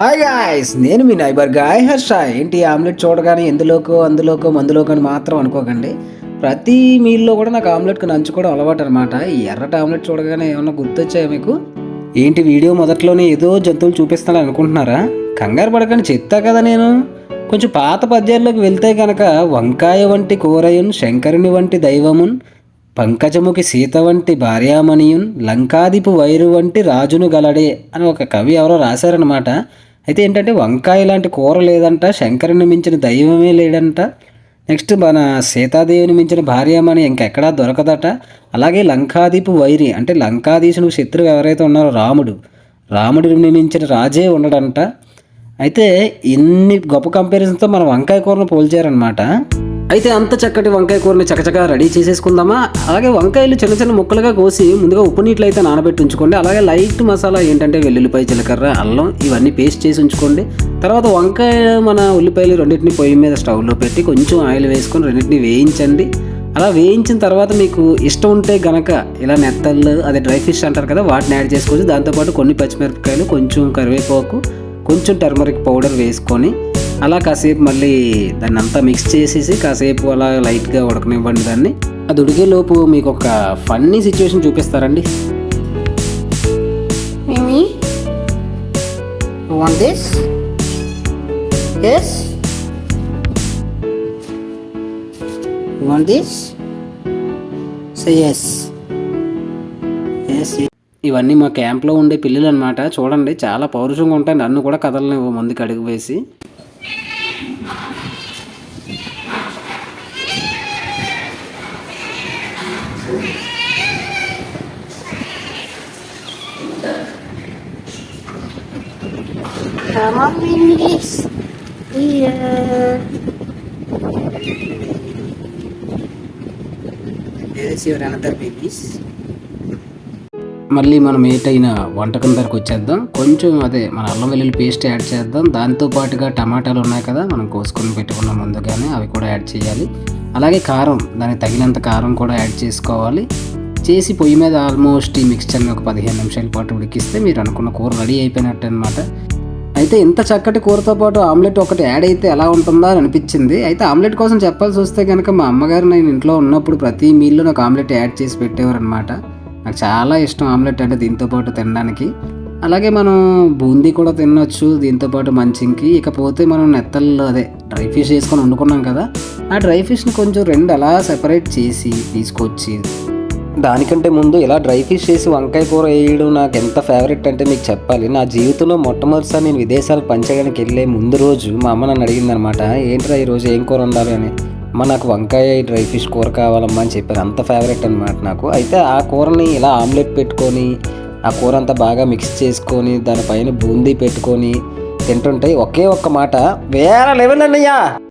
Hi guys, నేను మీ neighbour guy Harsha. ఏంటి omelette చూడగానే ఎందులోకో అందులోకో మందులోకో అని మాత్రం అనుకోకండి. ప్రతి మీల్లో కూడా నాకు ఆమ్లెట్కి నంచుకోవడం అలవాటు అనమాట. ఈ ఎర్రటి ఆమ్లెట్ చూడగానే ఏమన్నా గుర్తొచ్చాయా మీకు? ఏంటి వీడియో మొదట్లోనే ఏదో జంతువులు చూపిస్తాను అనుకుంటున్నారా? కంగారు పడకండి, చెప్తా కదా నేను. కొంచెం పాత పద్యాల్లోకి వెళ్తే కనుక వంకాయ వంటి కూరయున్ శంకరుని వంటి దైవమున్ పంకజముకి సీత వంటి భార్యామణియున్ లంకాదిపు వైరు వంటి రాజును గలడే అని ఒక కవి ఎవరో రాశారనమాట. అయితే ఏంటంటే వంకాయ లాంటి కూర లేదంట, శంకరుని మించిన దైవమే లేడంట, నెక్స్ట్ మన సీతాదేవిని మించిన భార్యామణి ఇంకెక్కడా దొరకదట, అలాగే లంకాదీపు వైరి అంటే లంకాదీశునికి శత్రువు ఎవరైతే ఉన్నారో రాముడిని మించిన రాజే ఉండడంట. అయితే ఇన్ని గొప్ప కంపారిజన్తో మన వంకాయ కూరను పోల్చారనమాట. అయితే అంత చక్కటి వంకాయ కూరని చకచకా రెడీ చేసేసుకుందామా. అలాగే వంకాయలు చిన్న చిన్న ముక్కలుగా కోసి ముందుగా ఉప్పు నీటిలో అయితే నానబెట్టి ఉంచుకోండి. అలాగే లైట్ మసాలా ఏంటంటే వెల్లుల్లిపాయ, జీలకర్ర, అల్లం ఇవన్నీ పేస్ట్ చేసి ఉంచుకోండి. తర్వాత వంకాయ మన ఉల్లిపాయలు రెండింటిని పొయ్యి మీద స్టవ్లో పెట్టి కొంచెం ఆయిల్ వేసుకొని రెండింటిని వేయించండి. అలా వేయించిన తర్వాత మీకు ఇష్టం ఉంటే గనక ఇలా నెత్తళ్ళు అదే డ్రై ఫిష్ అంటారు కదా, వాటిని యాడ్ చేసుకోవచ్చు. దాంతోపాటు కొన్ని పచ్చిమిరపకాయలు, కొంచెం కరివేపాకు, కొంచెం టర్మరిక్ పౌడర్ వేసుకొని అలా కాసేపు మళ్ళీ దాన్ని అంతా మిక్స్ చేసేసి కాసేపు అలా లైట్గా ఉడకనివ్వండి దాన్ని. అది ఉడికేలోపు మీకు ఒక ఫన్నీ సిచ్యువేషన్ చూపిస్తారండి. ఇవన్నీ మా క్యాంప్లో ఉండే పిల్లలు అనమాట. చూడండి చాలా పౌరుషంగా ఉంటాయి, నన్ను కూడా కదలనివ్వు ముందుకు అడుగు వేసి. Come on, babies. Here. Yes, your another babies. మళ్ళీ మనం ఏటైనా వంటకం దగ్గరకు వచ్చేద్దాం. కొంచెం అదే మన అల్లం వెల్లుల్లి పేస్ట్ యాడ్ చేద్దాం. దాంతోపాటుగా టమాటాలు ఉన్నాయి కదా మనం కోసుకొని పెట్టుకున్న ముందుగానే, అవి కూడా యాడ్ చేయాలి. అలాగే కారం, దానికి తగినంత కారం కూడా యాడ్ చేసుకోవాలి. చేసి పొయ్యి మీద ఆల్మోస్ట్ ఈ మిక్స్చర్ని ఒక 15 నిమిషాల పాటు ఉడికిస్తే మీరు అనుకున్న కూర రెడీ అయిపోయినట్టు అనమాట. అయితే ఇంత చక్కటి కూరతో పాటు ఆమ్లెట్ ఒకటి యాడ్ అయితే ఎలా ఉంటుందా అని అనిపించింది. అయితే ఆమ్లెట్ కోసం చెప్పాల్సి వస్తే కనుక మా అమ్మగారు నేను ఇంట్లో ఉన్నప్పుడు ప్రతి మీల్లో నాకు ఆమ్లెట్ యాడ్ చేసి పెట్టేవారు అనమాట. నాకు చాలా ఇష్టం ఆమ్లెట్ అంటే దీంతోపాటు తినడానికి. అలాగే మనం బూందీ కూడా తినొచ్చు దీంతోపాటు మంచింకి. ఇకపోతే మనం నెత్తల్లో అదే డ్రై ఫిష్ వేసుకొని వండుకున్నాం కదా, ఆ డ్రై ఫిష్ని కొంచెం 2 అలా సెపరేట్ చేసి తీసుకొచ్చి దానికంటే ముందు ఇలా డ్రై ఫిష్ చేసి వంకాయ కూర వేయడం నాకు ఎంత ఫేవరెట్ అంటే మీకు చెప్పాలి. నా జీవితంలో మొట్టమొదటిసారి నేను విదేశాలకు పనిచేయడానికి వెళ్ళే ముందు రోజు మా అమ్మ నన్ను అడిగిందనమాట, ఏంట్రా ఈరోజు ఏం కూర ఉండాలి అని. అమ్మ నాకు వంకాయ డ్రై ఫిష్ కూర కావాలమ్మా అని చెప్పాను. అంత ఫేవరెట్ అనమాట నాకు. అయితే ఆ కూరని ఇలా ఆమ్లెట్ పెట్టుకొని ఆ కూర అంతా బాగా మిక్స్ చేసుకొని దానిపైన బూందీ పెట్టుకొని తింటుంటే ఒకే ఒక్క మాట, వేరే లెవెల్ అన్నయ్యా.